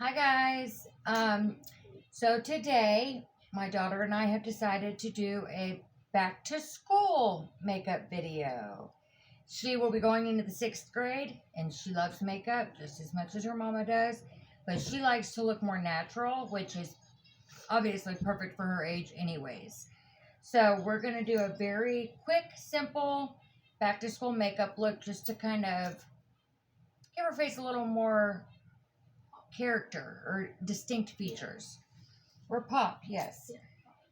Hi guys. So today my daughter and I have decided to do a back to school makeup video. She will be going into the 6th grade and she loves makeup just as much as her mama does, but she likes to look more natural, which is obviously perfect for her age anyways. So we're going to do a very quick, simple back to school makeup look just to kind of give her face a little more character or distinct features. Or pop, yes. Yeah.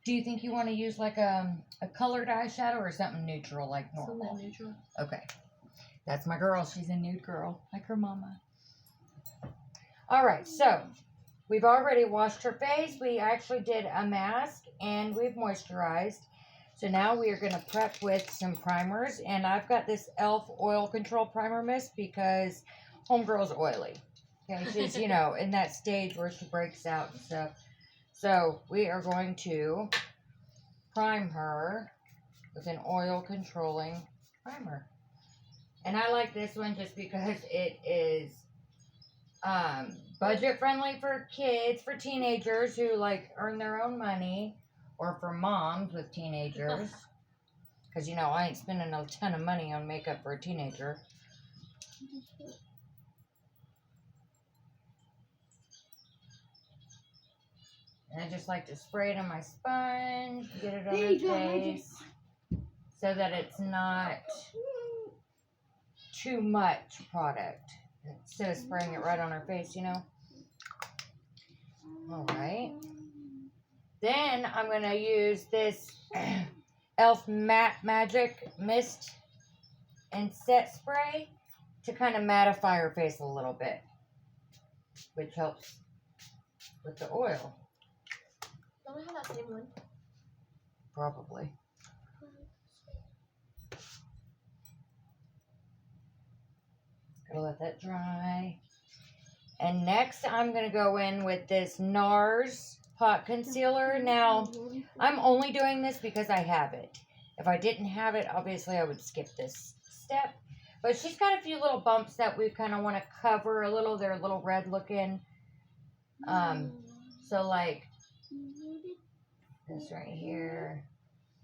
Do you think you want to use like a colored eyeshadow or something neutral like normal? Something neutral. Okay. That's my girl. She's a nude girl, like her mama. All right, so we've already washed her face. We actually did a mask and we've moisturized. So now we are going to prep with some primers. And I've got this e.l.f. oil control primer mist because homegirl's oily. Okay, she's, in that stage where she breaks out and stuff. So we are going to prime her with an oil controlling primer. And I like this one just because it is budget friendly for kids, for teenagers who like earn their own money, or for moms with teenagers. Because, I ain't spending a ton of money on makeup for a teenager. And I just like to spray it on my sponge, get it on her face, so that it's not too much product. Instead of spraying it right on her face, Alright. Then I'm going to use this e.l.f. Matte Magic Mist and Set Spray to kind of mattify her face a little bit, which helps with the oil. Don't we have that same one? Probably. Gotta let that dry. And next I'm going to go in with this NARS Pot Concealer. Now, I'm only doing this because I have it. If I didn't have it, obviously I would skip this step. But she's got a few little bumps that we kind of want to cover a little. They're a little red looking. So like this right here.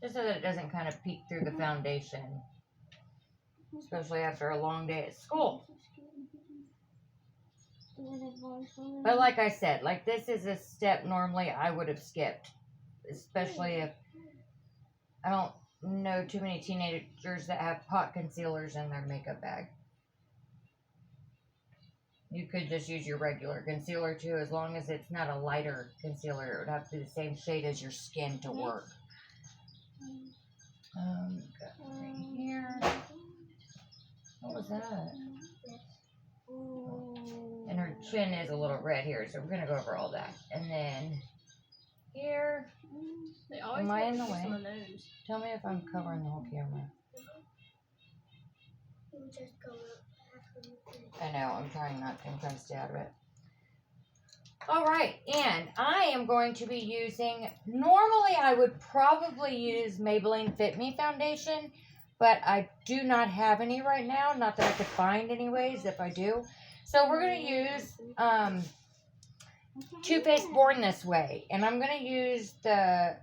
Just so that it doesn't kind of peek through the foundation. Especially after a long day at school. But like I said, like this is a step normally I would have skipped. Especially if I don't know too many teenagers that have pot concealers in their makeup bag. You could just use your regular concealer too, as long as it's not a lighter concealer. It would have to be the same shade as your skin to work. Got right here. What was that? And her chin is a little red here, so we're going to go over all that. And then here. They always Am I in the on way? my nose. Tell me if I'm covering the whole camera. I know, I'm trying to stay out of it. Alright, and I am going to be using, normally I would probably use Maybelline Fit Me foundation, but I do not have any right now, not that I could find anyways if I do. So we're going to use Too Faced Born This Way, and I'm going to use the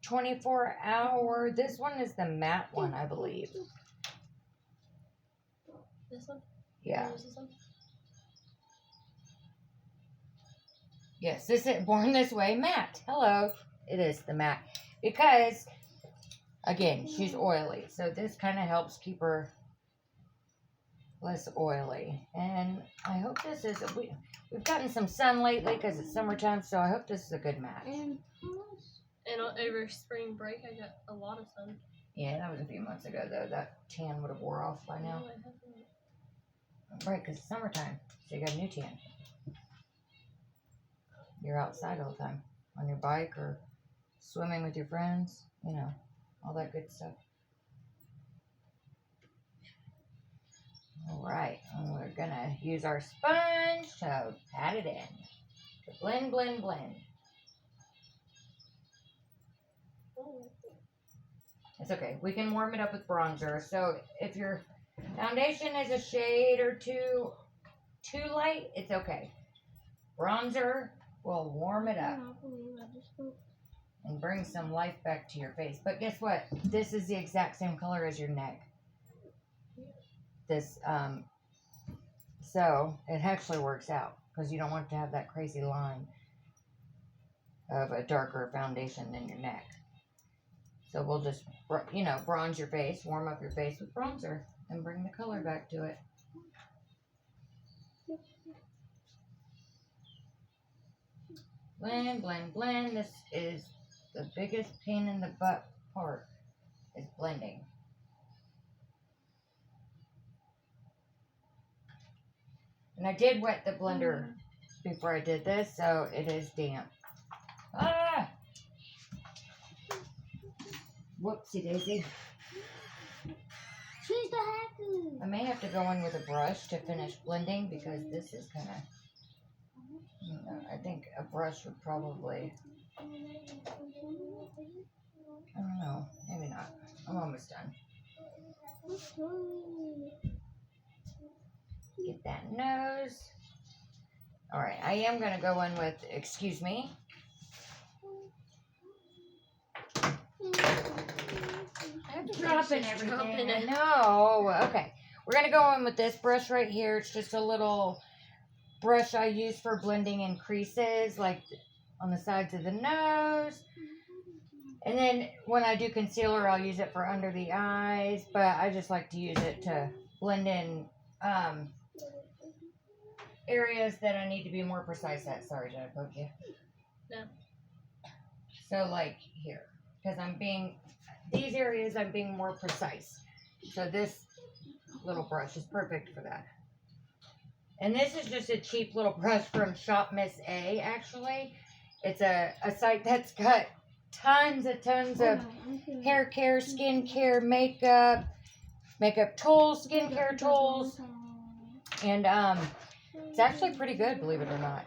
24-hour, this one is the matte one, I believe. This one? Yeah. This one? Yes, this is Born This Way matte. Hello. It is the matte. Because, again, she's oily. So this kind of helps keep her less oily. And I hope this is, we've gotten some sun lately because it's summertime. So I hope this is a good match. And over spring break, I got a lot of sun. Yeah, that was a few months ago, though. That tan would have wore off by now. Right, because it's summertime. So you got a new tan. You're outside all the time. On your bike or swimming with your friends. All that good stuff. Alright, and we're going to use our sponge to pat it in. To blend, blend, blend. It's okay. We can warm it up with bronzer. So if your foundation is a shade or two too light, it's okay. Bronzer will warm it up and bring some life back to your face. But guess what? This is the exact same color as your neck. This, so it actually works out because you don't want to have that crazy line of a darker foundation than your neck. So we'll just, bronze your face, warm up your face with bronzer and bring the color back to it. Blend, blend, blend. This is the biggest pain in the butt part, is blending. And I did wet the blender before I did this, so it is damp. Ah! Whoopsie daisy. She's the hacker. I may have to go in with a brush to finish blending because this is kind of, I think a brush would probably, I don't know, maybe not. I'm almost done. Get that nose. All right, I am going to go in with, excuse me. Dropping everything. I know. Okay, we're going to go in with this brush right here. It's just a little brush I use for blending in creases, like on the sides of the nose. And then when I do concealer, I'll use it for under the eyes, but I just like to use it to blend in areas that I need to be more precise at. Sorry, did I poke you? No. So like here, because these areas I'm being more precise. So this little brush is perfect for that. And this is just a cheap little brush from Shop Miss A, actually. It's a site that's got tons of hair care, skin care, makeup tools, skincare tools. And it's actually pretty good, believe it or not.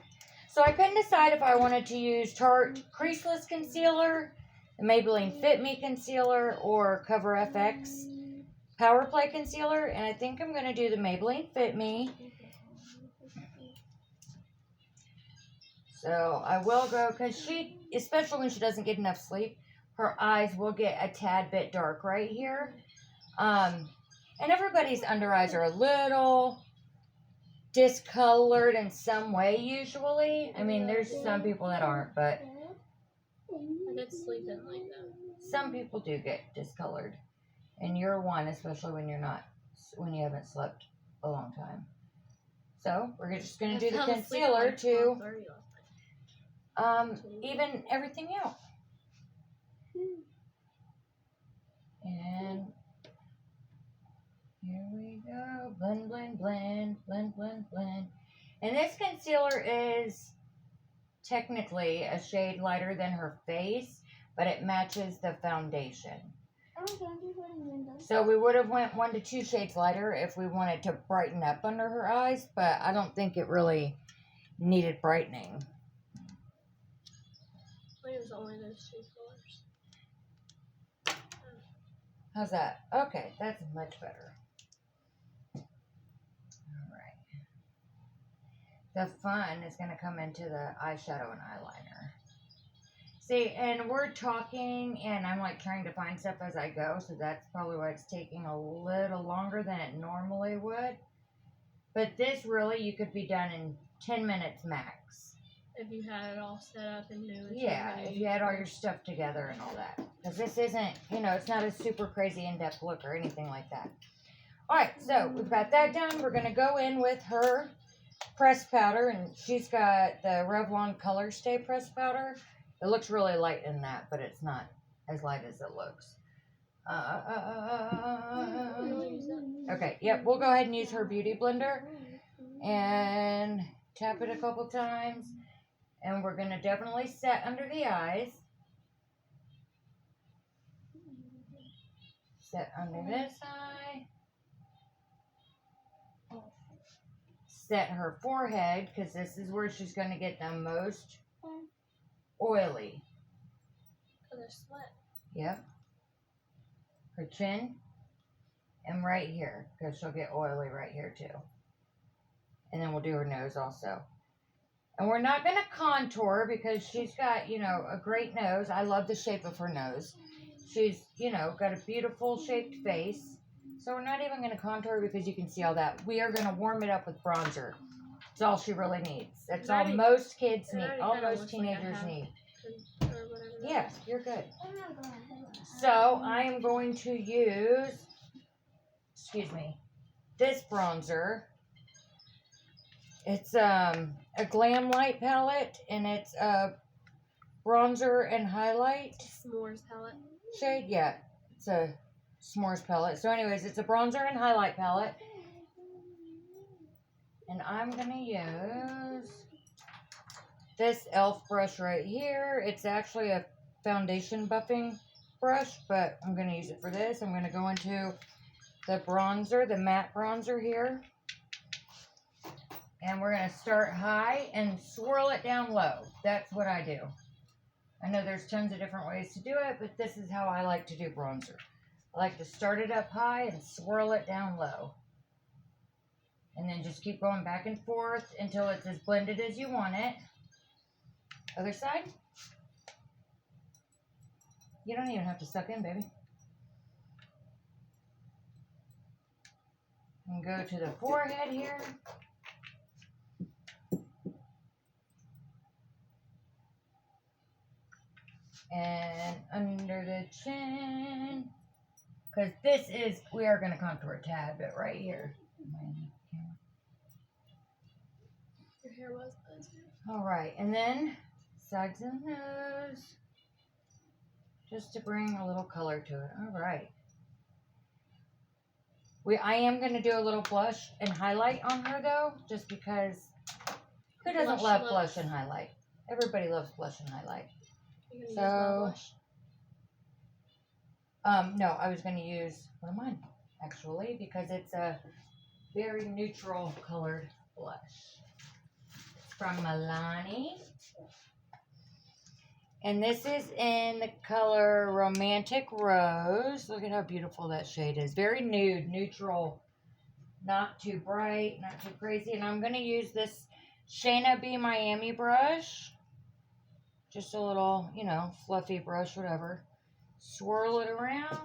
So I couldn't decide if I wanted to use Tarte Creaseless Concealer, the Maybelline Fit Me Concealer, or Cover FX Power Play Concealer. And I think I'm going to do the Maybelline Fit Me. So I will go, because she, especially when she doesn't get enough sleep, her eyes will get a tad bit dark right here. And everybody's under eyes are a little discolored in some way usually. I mean, there's some people that aren't, but I get sleep in like that. some people do get discolored. And you're one, especially when you haven't slept a long time. So we're just going to do the concealer to even everything out. And here we go. Blend, blend, blend, blend, blend, blend. And this concealer is technically a shade lighter than her face, but it matches the foundation. So we would have went 1 to 2 shades lighter if we wanted to brighten up under her eyes, but I don't think it really needed brightening. It was only those 2 colors. How's that? Okay, that's much better. Alright. The fun is going to come into the eyeshadow and eyeliner. See, and we're talking, and I'm like trying to find stuff as I go, so that's probably why it's taking a little longer than it normally would. But this really, you could be done in 10 minutes max. If you had it all set up and knew. Yeah, if you had all your stuff together and all that. Because this isn't, it's not a super crazy in-depth look or anything like that. Alright, so we've got that done. We're going to go in with her pressed powder, and she's got the Revlon Color Stay pressed powder. It looks really light in that, but it's not as light as it looks. Okay, yep, we'll go ahead and use her Beauty Blender and tap it a couple times. And we're going to definitely set under the eyes. Set under this eye. Set her forehead, because this is where she's going to get the most oily. Because there's sweat. Yep. Her chin. And right here, because she'll get oily right here too. And then we'll do her nose also. And we're not going to contour because she's got, you know, a great nose. I love the shape of her nose. She's, you know, got a beautiful shaped face. So we're not even going to contour because you can see all that. We are going to warm it up with bronzer. That's all she really needs. That's all most kids need. All most teenagers need. Yeah, you're good. So I am going to use, excuse me, this bronzer. It's a Glam Light palette, and it's a bronzer and highlight. S'mores palette. Shade, yeah. It's a s'mores palette. So anyways, it's a bronzer and highlight palette. And I'm going to use this e.l.f. brush right here. It's actually a foundation buffing brush, but I'm going to use it for this. I'm going to go into the bronzer, the matte bronzer here. And we're going to start high and swirl it down low. That's what I do. I know there's tons of different ways to do it, but this is how I like to do bronzer. I like to start it up high and swirl it down low. And then just keep going back and forth until it's as blended as you want it. Other side. You don't even have to suck in, baby. And go to the forehead here. And under the chin. Because this is, we are going to contour a tad bit right here. Your hair was good. Alright, and then sides of the nose. Just to bring a little color to it. Alright. I am going to do a little blush and highlight on her though. Just because, who doesn't love blush and highlight? Everybody loves blush and highlight. So, no, I was going to use one of mine, actually, because it's a very neutral colored blush. It's from Milani. And this is in the color Romantic Rose. Look at how beautiful that shade is. Very nude, neutral, not too bright, not too crazy. And I'm going to use this Shayna B Miami brush. Just a little, you know, fluffy brush, whatever. Swirl it around.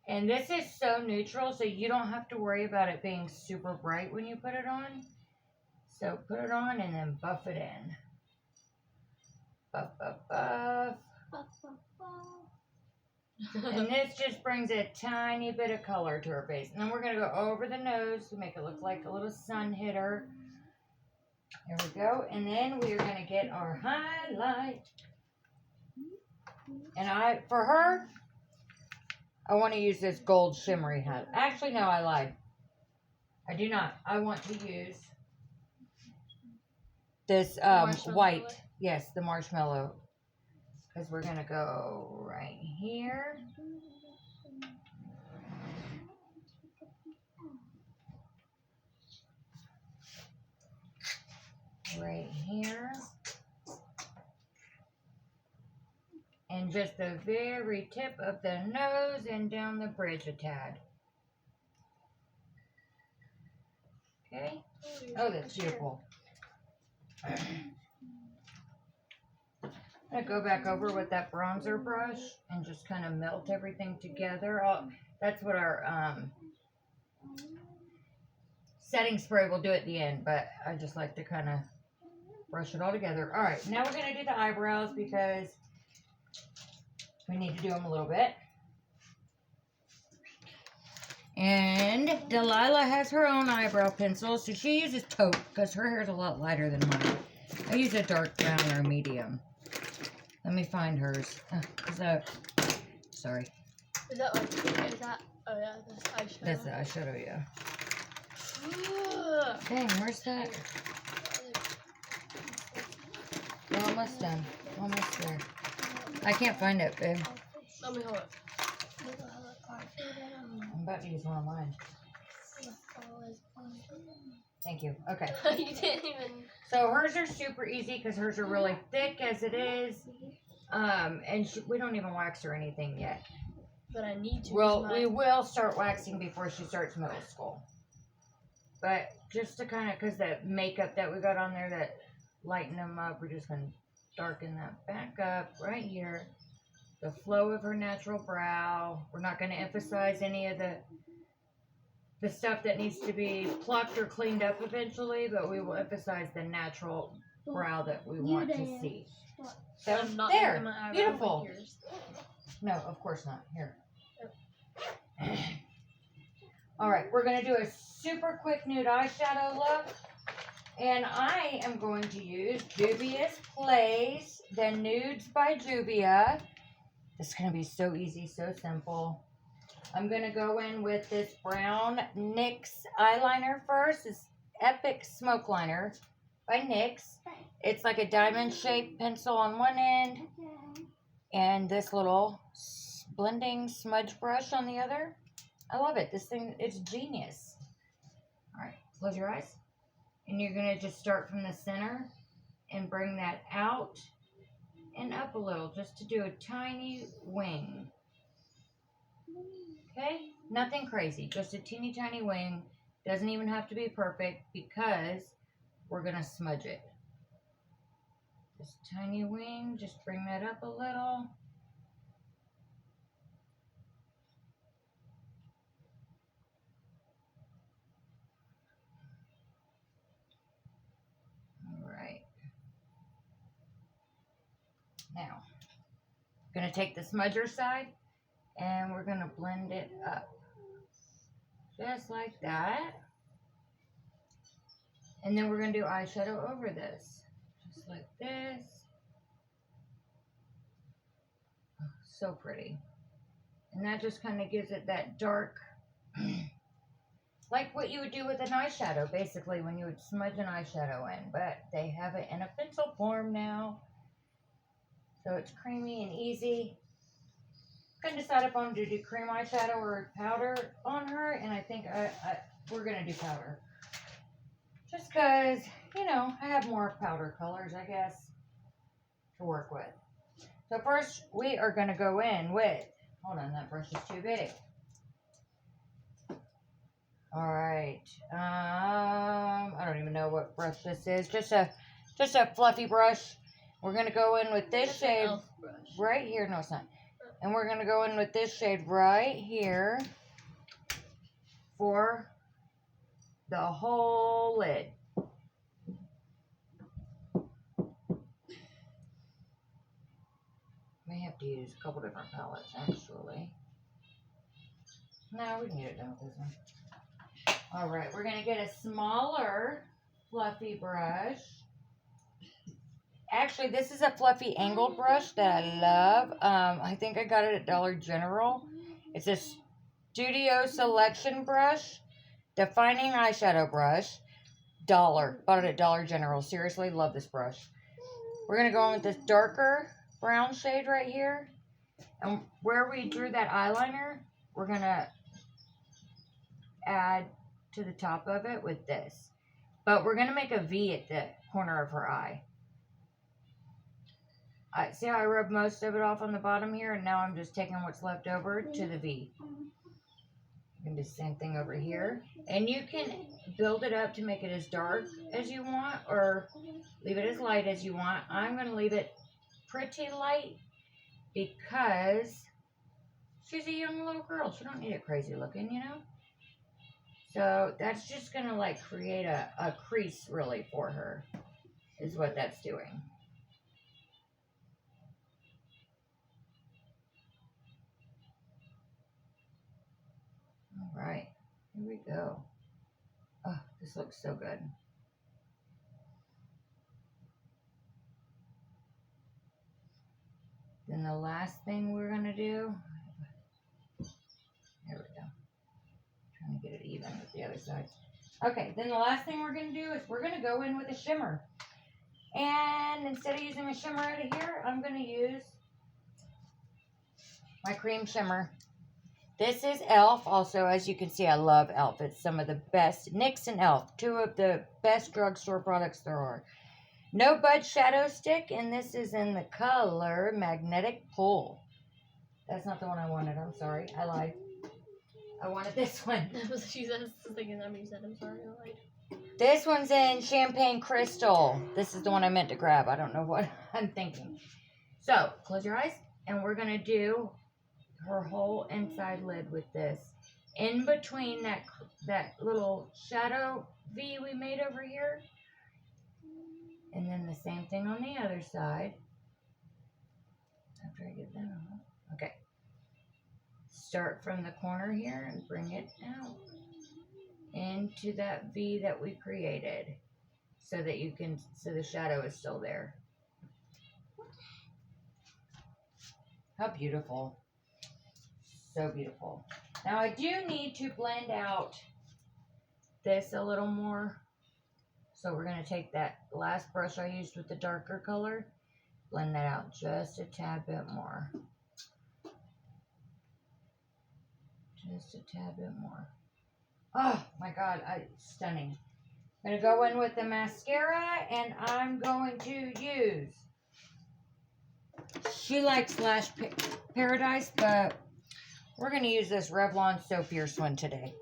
And this is so neutral, so you don't have to worry about it being super bright when you put it on. So put it on and then buff it in. Buff, buff, buff. And this just brings a tiny bit of color to her face. And then we're going to go over the nose to make it look like a little sun hitter. There we go. And then we are going to get our highlight. And for her, I want to use this gold shimmery highlight. Actually, no, I lied. I do not. I want to use this white. Color? Yes, the marshmallow. Because we're going to go right here. Right here. And just the very tip of the nose and down the bridge a tad. Okay. Oh, that's beautiful. I'm going to go back over with that bronzer brush and just kind of melt everything together. That's what our setting spray will do at the end, but I just like to kind of brush it all together. All right, now we're going to do the eyebrows because we need to do them a little bit. And Dahlila has her own eyebrow pencil, so she uses taupe because her hair is a lot lighter than mine. I use a dark brown or medium. Let me find hers. Sorry. Is that, oh yeah, that's eyeshadow. That's the eyeshadow, yeah. Dang, where's that? We're almost done. Almost there. I can't find it, babe. Let me hold it. I'm about to use one of mine. Thank you. Okay. You didn't even. So hers are super easy because hers are really thick as it is. And we don't even wax or anything yet. But I need to. Well, we will start waxing before she starts middle school. But just to kind of, because that makeup that we got on there, that lighten them up. We're just going to darken that back up right here. The flow of her natural brow. We're not going to emphasize any of the stuff that needs to be plucked or cleaned up eventually, but we will emphasize the natural brow that we want to see. So I'm not there, making my eyebrow beautiful. like yours. No, of course not. Here. All right, we're going to do a super quick nude eyeshadow look. And I am going to use Juvia's Plays, the Nudes by Juvia. This is going to be so easy, so simple. I'm going to go in with this brown NYX eyeliner first. It's Epic Smoke Liner by NYX. It's like a diamond-shaped pencil on one end. And this little blending smudge brush on the other. I love it. This thing, it's genius. All right, close your eyes. And you're going to just start from the center and bring that out and up a little just to do a tiny wing. Okay? Nothing crazy. Just a teeny tiny wing. Doesn't even have to be perfect because we're going to smudge it. Just tiny wing. Just bring that up a little. Now, I'm going to take the smudger side and we're going to blend it up. Just like that. And then we're going to do eyeshadow over this. Just like this. Oh, so pretty. And that just kind of gives it that dark, like what you would do with an eyeshadow, basically, when you would smudge an eyeshadow in. But they have it in a pencil form now. So it's creamy and easy. I'm going to decide if I'm going to do cream eyeshadow or powder on her. And I think we're going to do powder. Just because, you know, I have more powder colors, I guess, to work with. So first, we are going to go in with, hold on, that brush is too big. All right. I don't even know what brush this is. Just a fluffy brush. We're going to go in with this shade right here. No, it's not. And we're going to go in with this shade right here for the whole lid. May have to use a couple different palettes, actually. No, we can get it done with this one. All right, we're going to get a smaller fluffy brush. Actually, this is a fluffy angled brush that I love. I think I got it at Dollar General. It's a Studio Selection brush. Defining eyeshadow brush. $1. Bought it at Dollar General. Seriously, love this brush. We're going to go in with this darker brown shade right here. And where we drew that eyeliner, we're going to add to the top of it with this. But we're going to make a V at the corner of her eye. See how I rubbed most of it off on the bottom here, and now I'm just taking what's left over to the V. You can do the same thing over here. And you can build it up to make it as dark as you want, or leave it as light as you want. I'm going to leave it pretty light because she's a young little girl. She don't need it crazy looking, you know? So that's just going to like create a crease really for her, is what that's doing. All right, here we go. Oh, this looks so good. Then the last thing we're going to do, there we go. Trying to get it even with the other side. Okay, then the last thing we're going to do is we're going to go in with a shimmer. And instead of using a shimmer out of here, I'm going to use my cream shimmer. This is e.l.f. Also, as you can see, I love e.l.f. It's some of the best. NYX and e.l.f. Two of the best drugstore products there are. No Budge Shadow Stick, and this is in the color Magnetic Pull. That's not the one I wanted. I'm sorry. I lied. I wanted this one. She says thinking that means that I'm sorry, I lied. This one's in Champagne Crystal. This is the one I meant to grab. I don't know what I'm thinking. So, close your eyes, and we're going to do her whole inside lid with this. In between that little shadow V we made over here. And then the same thing on the other side. After I get that on. Okay. Start from the corner here and bring it out into that V that we created, so that you can, so the shadow is still there. How beautiful. So beautiful. Now I do need to blend out this a little more. So we're going to take that last brush I used with the darker color, blend that out just a tad bit more. Just a tad bit more. Oh my God, stunning. I'm going to go in with the mascara, and I'm going to use, she likes Lash Paradise, but we're going to use this Revlon So Fierce one today.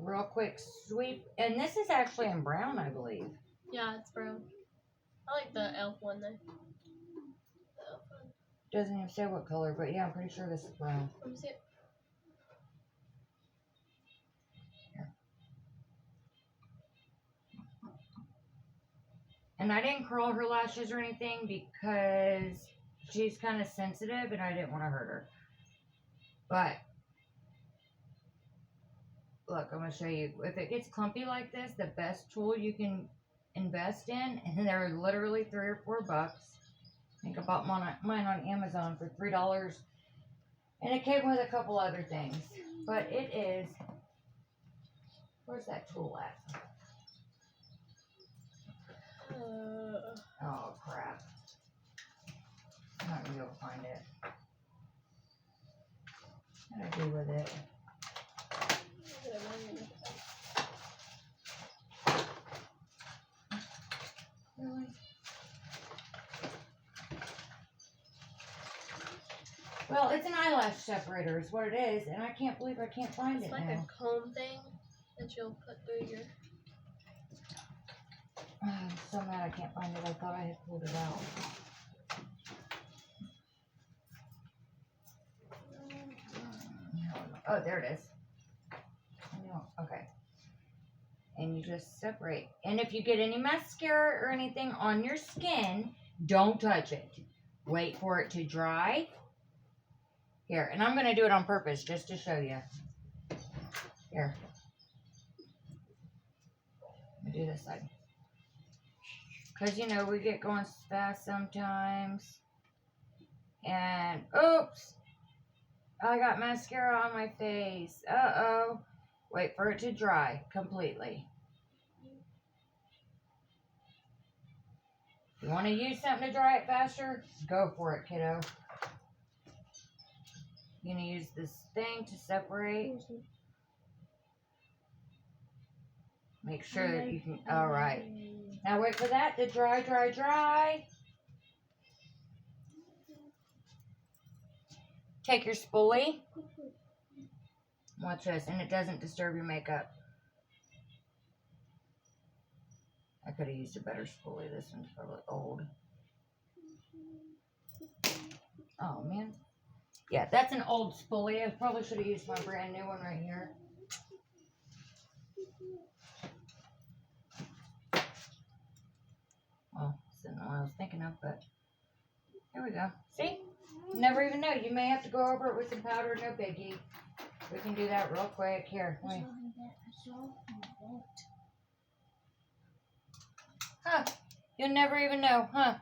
Real quick sweep, and this is actually in brown, I believe. Yeah, it's brown. I like the elf one though. The elf one. Doesn't even say what color, but yeah, I'm pretty sure this is brown. Let me see it. And I didn't curl her lashes or anything because she's kind of sensitive and I didn't want to hurt her. But look, I'm going to show you. If it gets clumpy like this, the best tool you can invest in, and they're literally $3 or $4. I think I bought mine on Amazon for $3. And it came with a couple other things. But it is, where's that tool at? Oh, crap. I'm not going to be able to find it. What do I do with it? Really? Well, it's an eyelash separator is what it is, and I can't believe I can't find It's it like now. a comb thing that you'll put through your... I'm so mad I can't find it. I thought I had pulled it out. Oh, there it is. No, okay. And you just separate. And if you get any mascara or anything on your skin, don't touch it. Wait for it to dry. Here, and I'm going to do it on purpose just to show you. Here. Let me do this side. Because, you know, we get going fast sometimes. And, oops. I got mascara on my face. Uh-oh. Wait for it to dry completely. If you want to use something to dry it faster, go for it, kiddo. You're going to use this thing to separate. Make sure that you can, all right. Now wait for that to dry, dry, dry. Take your spoolie. Watch this, and it doesn't disturb your makeup. I could have used a better spoolie. This one's probably old. Oh, man. Yeah, that's an old spoolie. I probably should have used my brand new one right here. Well, this isn't what I was thinking of, but here we go. See? You never even know. You may have to go over it with some powder. No biggie. We can do that real quick. Here, wait. Huh. You'll never even know, huh?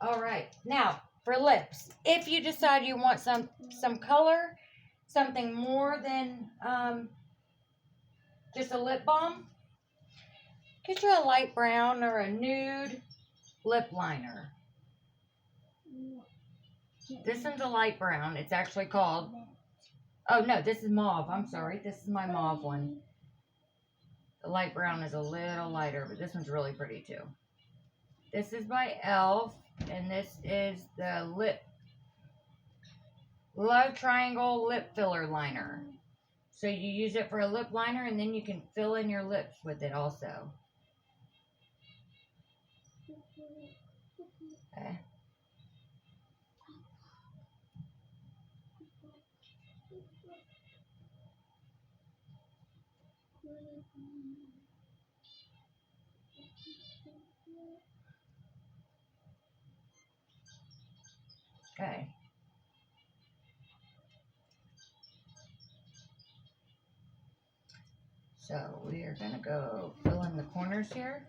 All right. Now, for lips. If you decide you want some color, something more than just a lip balm, get you a light brown or a nude lip liner. This one's a light brown. It's actually called... Oh, no, this is mauve. I'm sorry. This is my mauve one. The light brown is a little lighter, but this one's really pretty, too. This is by e.l.f., and this is the Love Triangle Lip Filler Liner. So you use it for a lip liner, and then you can fill in your lips with it also. Okay. Okay. So we are gonna go fill in the corners here.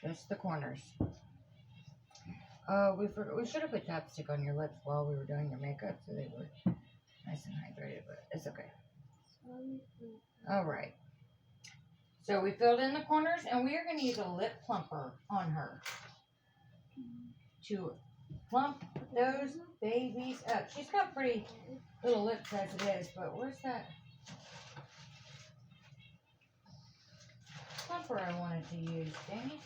Just the corners. We should have put chapstick on your lips while we were doing your makeup so they were nice and hydrated, but it's okay. All right. So we filled in the corners, and we are going to use a lip plumper on her to plump those babies up. She's got pretty little lips as it is, but where's that plumper I wanted to use, dang it.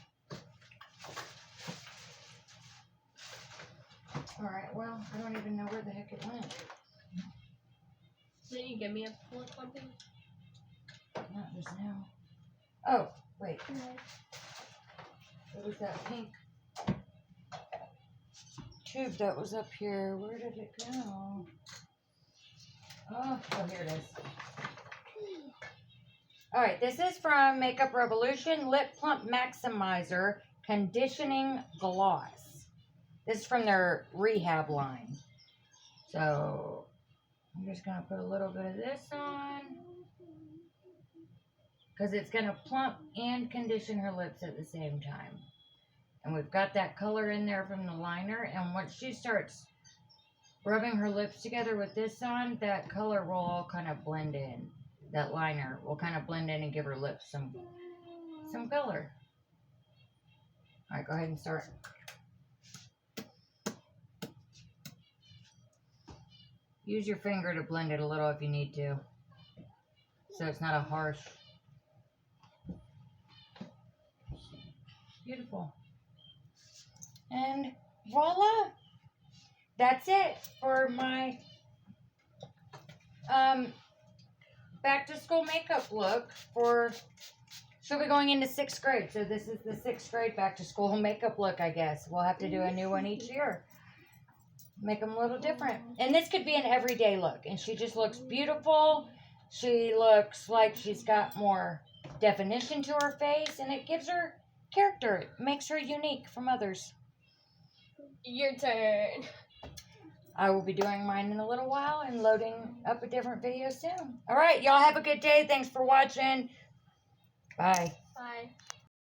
Alright, well, I don't even know where the heck it went. Didn't you give me a lip plumping? Not just now. Oh, wait. What was that pink tube that was up here? Where did it go? Oh, here it is. Alright, this is from Makeup Revolution Lip Plump Maximizer Conditioning Gloss. This is from their rehab line. So, I'm just going to put a little bit of this on. Because it's going to plump and condition her lips at the same time. And we've got that color in there from the liner. And once she starts rubbing her lips together with this on, that color will all kind of blend in. That liner will kind of blend in and give her lips some color. Alright, go ahead and start. Use your finger to blend it a little if you need to. So it's not a harsh. Beautiful. And voila! That's it for my back to school makeup look for, she'll be going into 6th grade. So this is the 6th grade back to school makeup look, I guess. We'll have to do a new one each year. Make them a little different. And this could be an everyday look. And she just looks beautiful. She looks like she's got more definition to her face. And it gives her character. It makes her unique from others. Your turn. I will be doing mine in a little while and loading up a different video soon. All right, y'all have a good day. Thanks for watching. Bye. Bye.